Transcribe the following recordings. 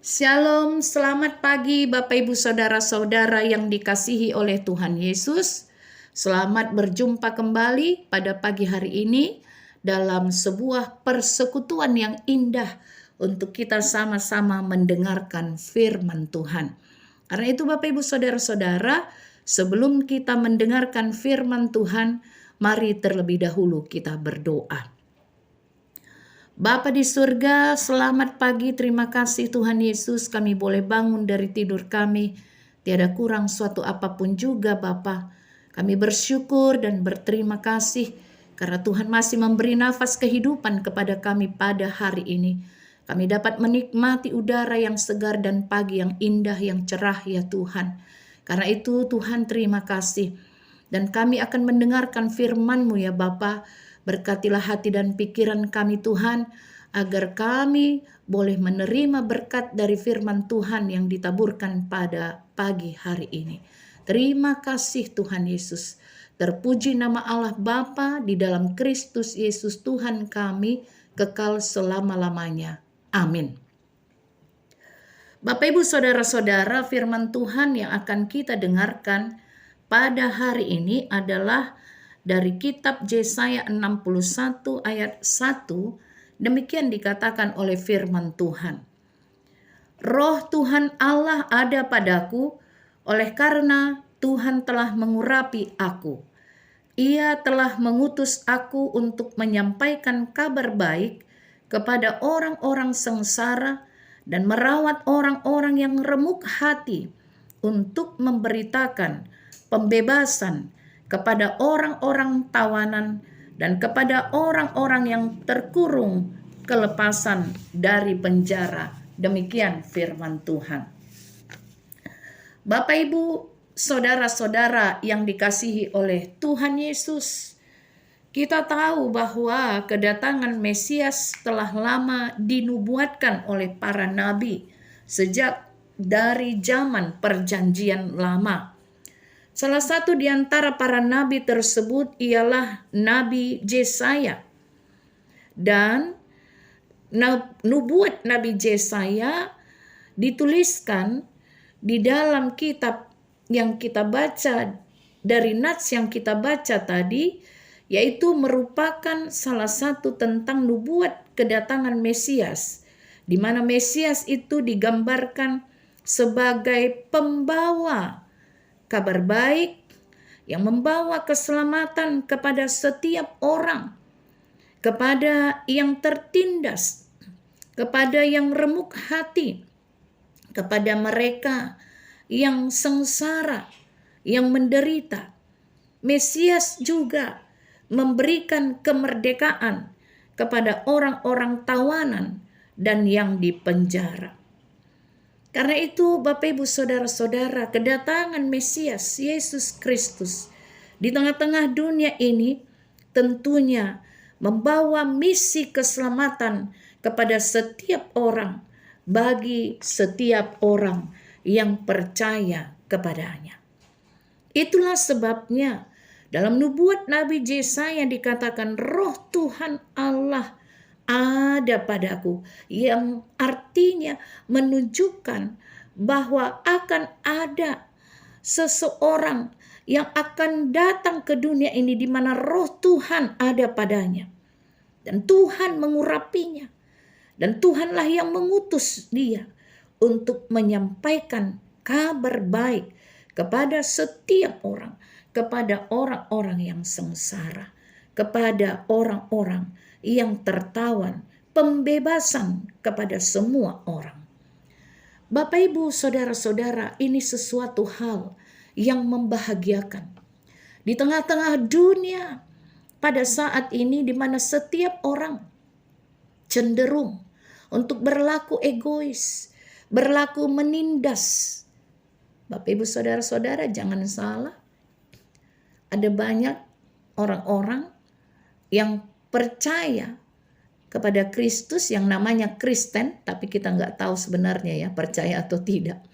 Shalom, selamat pagi Bapak Ibu Saudara-saudara yang dikasihi oleh Tuhan Yesus. Selamat berjumpa kembali pada pagi hari ini dalam sebuah persekutuan yang indah untuk kita sama-sama mendengarkan firman Tuhan. Karena itu Bapak Ibu Saudara-saudara, sebelum kita mendengarkan firman Tuhan, mari terlebih dahulu kita berdoa. Bapa di surga, selamat pagi, terima kasih Tuhan Yesus, kami boleh bangun dari tidur kami, tiada kurang suatu apapun juga Bapa. Kami bersyukur dan berterima kasih karena Tuhan masih memberi nafas kehidupan kepada kami pada hari ini. Kami dapat menikmati udara yang segar dan pagi yang indah, yang cerah ya Tuhan. Karena itu Tuhan terima kasih. Dan kami akan mendengarkan firman-Mu ya Bapa. Berkatilah hati dan pikiran kami Tuhan, agar kami boleh menerima berkat dari firman Tuhan yang ditaburkan pada pagi hari ini. Terima kasih Tuhan Yesus. Terpuji nama Allah Bapa di dalam Kristus Yesus Tuhan kami, kekal selama-lamanya. Amin. Bapak Ibu Saudara-saudara, firman Tuhan yang akan kita dengarkan pada hari ini adalah dari kitab Yesaya 61 ayat 1, demikian dikatakan oleh firman Tuhan. Roh Tuhan Allah ada padaku, oleh karena Tuhan telah mengurapi aku. Ia telah mengutus aku untuk menyampaikan kabar baik kepada orang-orang sengsara dan merawat orang-orang yang remuk hati, untuk memberitakan pembebasan kepada orang-orang tawanan dan kepada orang-orang yang terkurung kelepasan dari penjara. Demikian firman Tuhan. Bapak Ibu, saudara-saudara yang dikasihi oleh Tuhan Yesus, kita tahu bahwa kedatangan Mesias telah lama dinubuatkan oleh para nabi sejak dari zaman Perjanjian Lama. Salah satu di antara para nabi tersebut ialah Nabi Yesaya. Dan nubuat Nabi Yesaya dituliskan di dalam kitab yang kita baca, dari nats yang kita baca tadi, yaitu merupakan salah satu tentang nubuat kedatangan Mesias, di mana Mesias itu digambarkan sebagai pembawa kabar baik yang membawa keselamatan kepada setiap orang, kepada yang tertindas, kepada yang remuk hati, kepada mereka yang sengsara, yang menderita. Mesias juga memberikan kemerdekaan kepada orang-orang tawanan dan yang dipenjara. Karena itu Bapak Ibu Saudara-saudara, kedatangan Mesias Yesus Kristus di tengah-tengah dunia ini tentunya membawa misi keselamatan kepada setiap orang, bagi setiap orang yang percaya kepadanya. Itulah sebabnya dalam nubuat Nabi Yesaya dikatakan Roh Tuhan Allah ada padaku, yang artinya menunjukkan bahwa akan ada seseorang yang akan datang ke dunia ini di mana Roh Tuhan ada padanya, dan Tuhan mengurapinya, dan Tuhanlah yang mengutus dia untuk menyampaikan kabar baik kepada setiap orang, kepada orang-orang yang sengsara, kepada orang-orang yang tertawan, pembebasan kepada semua orang. Bapak Ibu Saudara-saudara, ini sesuatu hal yang membahagiakan. Di tengah-tengah dunia pada saat ini di mana setiap orang cenderung untuk berlaku egois, berlaku menindas. Bapak Ibu Saudara-saudara, jangan salah. Ada banyak orang-orang yang percaya kepada Kristus yang namanya Kristen, tapi kita nggak tahu sebenarnya ya percaya atau tidak.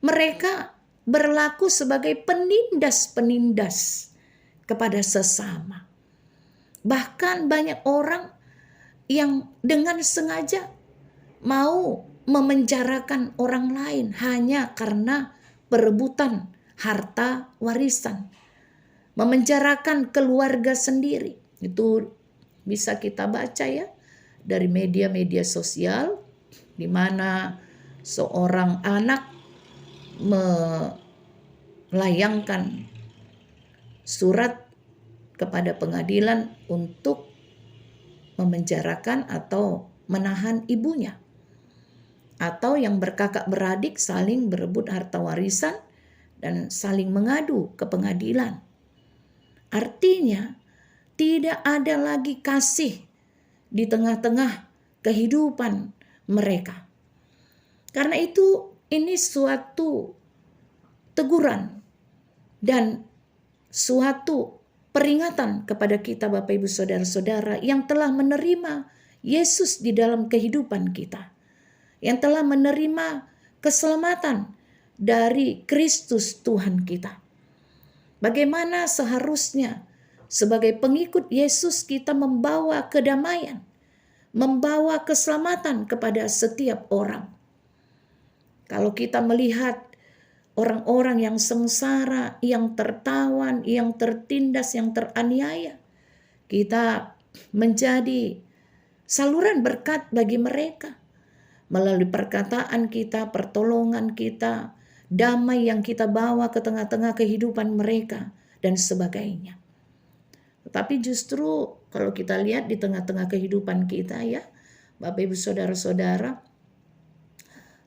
Mereka berlaku sebagai penindas-penindas kepada sesama. Bahkan banyak orang yang dengan sengaja mau memenjarakan orang lain hanya karena perebutan harta warisan, memenjarakan keluarga sendiri. Itu bisa kita baca ya dari media-media sosial, di mana seorang anak melayangkan surat kepada pengadilan untuk memenjarakan atau menahan ibunya. Atau yang berkakak beradik saling berebut harta warisan dan saling mengadu ke pengadilan. Artinya tidak ada lagi kasih di tengah-tengah kehidupan mereka. Karena itu ini suatu teguran dan suatu peringatan kepada kita Bapak Ibu Saudara-saudara yang telah menerima Yesus di dalam kehidupan kita. Yang telah menerima keselamatan dari Kristus Tuhan kita. Bagaimana seharusnya sebagai pengikut Yesus kita membawa kedamaian, membawa keselamatan kepada setiap orang. Kalau kita melihat orang-orang yang sengsara, yang tertawan, yang tertindas, yang teraniaya, kita menjadi saluran berkat bagi mereka. Melalui perkataan kita, pertolongan kita, damai yang kita bawa ke tengah-tengah kehidupan mereka, dan sebagainya. Tetapi justru kalau kita lihat di tengah-tengah kehidupan kita ya, Bapak Ibu Saudara-saudara,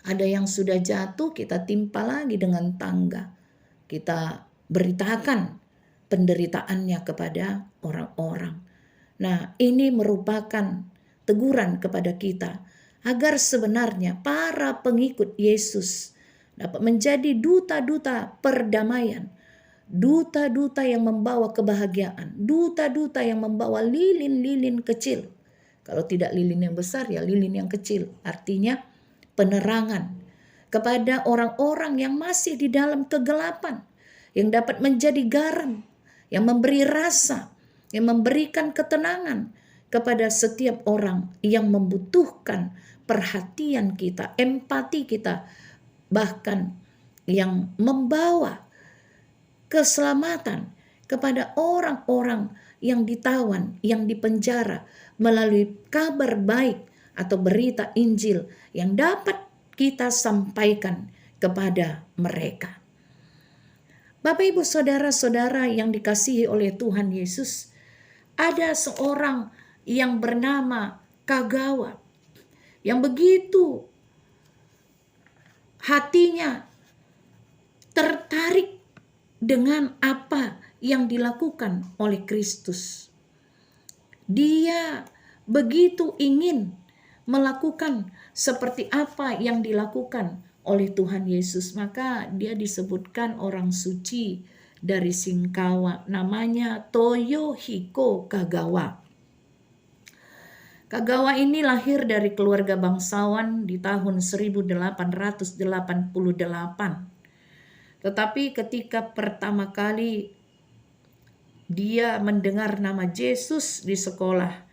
ada yang sudah jatuh, kita timpa lagi dengan tangga. Kita beritakan penderitaannya kepada orang-orang. Nah, ini merupakan teguran kepada kita, agar sebenarnya para pengikut Yesus dapat menjadi duta-duta perdamaian, duta-duta yang membawa kebahagiaan, duta-duta yang membawa lilin-lilin kecil. Kalau tidak lilin yang besar ya lilin yang kecil, artinya penerangan kepada orang-orang yang masih di dalam kegelapan, yang dapat menjadi garam, yang memberi rasa, yang memberikan ketenangan kepada setiap orang yang membutuhkan perhatian kita, empati kita, bahkan yang membawa keselamatan kepada orang-orang yang ditawan, yang dipenjara melalui kabar baik atau berita Injil yang dapat kita sampaikan kepada mereka. Bapak Ibu Saudara-saudara yang dikasihi oleh Tuhan Yesus, ada seorang yang bernama Kagawa, yang begitu hatinya tertarik dengan apa yang dilakukan oleh Kristus. Dia begitu ingin melakukan seperti apa yang dilakukan oleh Tuhan Yesus. Maka dia disebutkan orang suci dari Singkawa, namanya Toyohiko Kagawa. Kagawa ini lahir dari keluarga bangsawan di tahun 1888. Tetapi ketika pertama kali dia mendengar nama Yesus di sekolah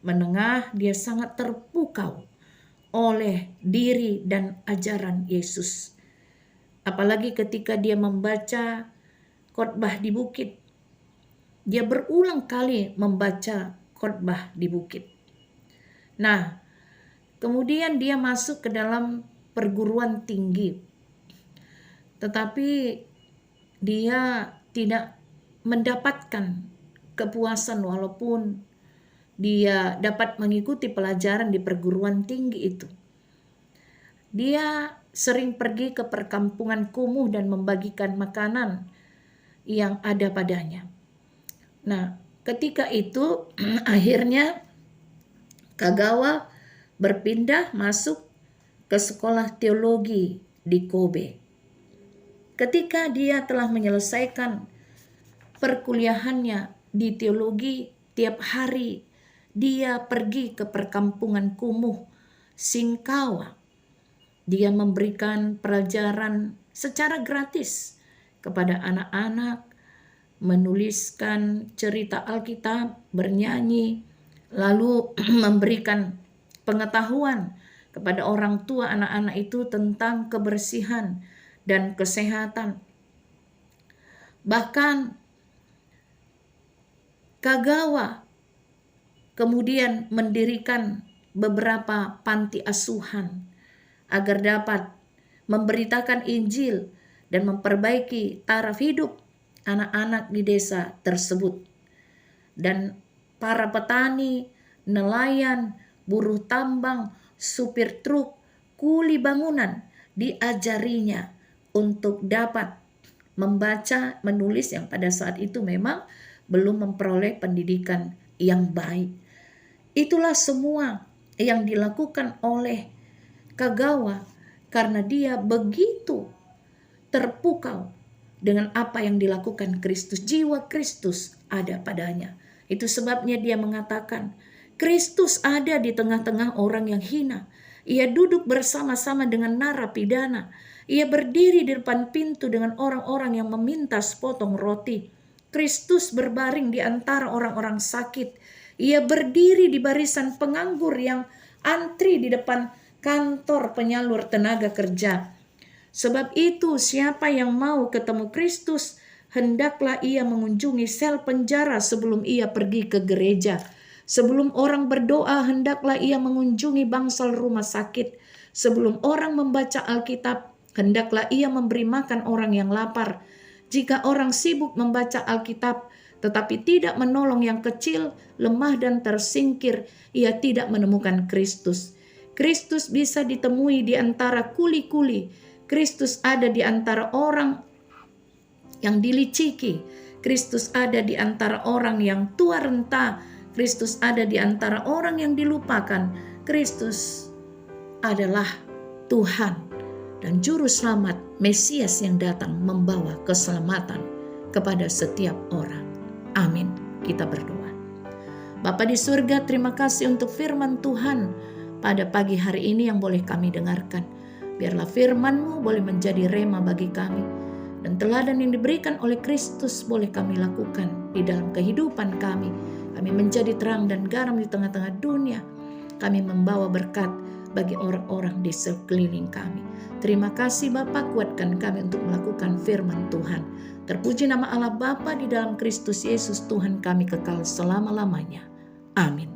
menengah, dia sangat terpukau oleh diri dan ajaran Yesus. Apalagi ketika dia membaca khotbah di bukit. Dia berulang kali membaca khotbah di bukit. Nah, kemudian dia masuk ke dalam perguruan tinggi. Tetapi dia tidak mendapatkan kepuasan walaupun dia dapat mengikuti pelajaran di perguruan tinggi itu. Dia sering pergi ke perkampungan kumuh dan membagikan makanan yang ada padanya. Nah, ketika itu akhirnya Kagawa berpindah masuk ke sekolah teologi di Kobe. Ketika dia telah menyelesaikan perkuliahannya di teologi, tiap hari dia pergi ke perkampungan kumuh Singkawa. Dia memberikan pelajaran secara gratis kepada anak-anak, menuliskan cerita Alkitab, bernyanyi, lalu memberikan pengetahuan kepada orang tua anak-anak itu tentang kebersihan dan kesehatan. Bahkan Kagawa kemudian mendirikan beberapa panti asuhan agar dapat memberitakan Injil dan memperbaiki taraf hidup anak-anak di desa tersebut. Dan para petani, nelayan, buruh tambang, supir truk, kuli bangunan diajarinya untuk dapat membaca, menulis yang pada saat itu memang belum memperoleh pendidikan yang baik. Itulah semua yang dilakukan oleh Kagawa karena dia begitu terpukau dengan apa yang dilakukan Kristus. Jiwa Kristus ada padanya. Itu sebabnya dia mengatakan, Kristus ada di tengah-tengah orang yang hina. Ia duduk bersama-sama dengan narapidana. Ia berdiri di depan pintu dengan orang-orang yang meminta sepotong roti. Kristus berbaring di antara orang-orang sakit. Ia berdiri di barisan penganggur yang antri di depan kantor penyalur tenaga kerja. Sebab itu siapa yang mau ketemu Kristus, hendaklah ia mengunjungi sel penjara sebelum ia pergi ke gereja. Sebelum orang berdoa, hendaklah ia mengunjungi bangsal rumah sakit. Sebelum orang membaca Alkitab, hendaklah ia memberi makan orang yang lapar. Jika orang sibuk membaca Alkitab, tetapi tidak menolong yang kecil, lemah dan tersingkir, ia tidak menemukan Kristus. Kristus bisa ditemui di antara kuli-kuli. Kristus ada di antara orang yang diliciki. Kristus ada di antara orang yang tua renta. Kristus ada di antara orang yang dilupakan. Kristus adalah Tuhan dan Juru Selamat, Mesias yang datang membawa keselamatan kepada setiap orang. Amin. Kita berdoa. Bapa di surga, terima kasih untuk firman Tuhan pada pagi hari ini yang boleh kami dengarkan. Biarlah firman-Mu boleh menjadi rema bagi kami. Dan teladan yang diberikan oleh Kristus boleh kami lakukan di dalam kehidupan kami. Kami menjadi terang dan garam di tengah-tengah dunia. Kami membawa berkat bagi orang-orang di sekeliling kami. Terima kasih Bapa, kuatkan kami untuk melakukan firman Tuhan. Terpuji nama Allah Bapa di dalam Kristus Yesus Tuhan kami kekal selama-lamanya. Amin.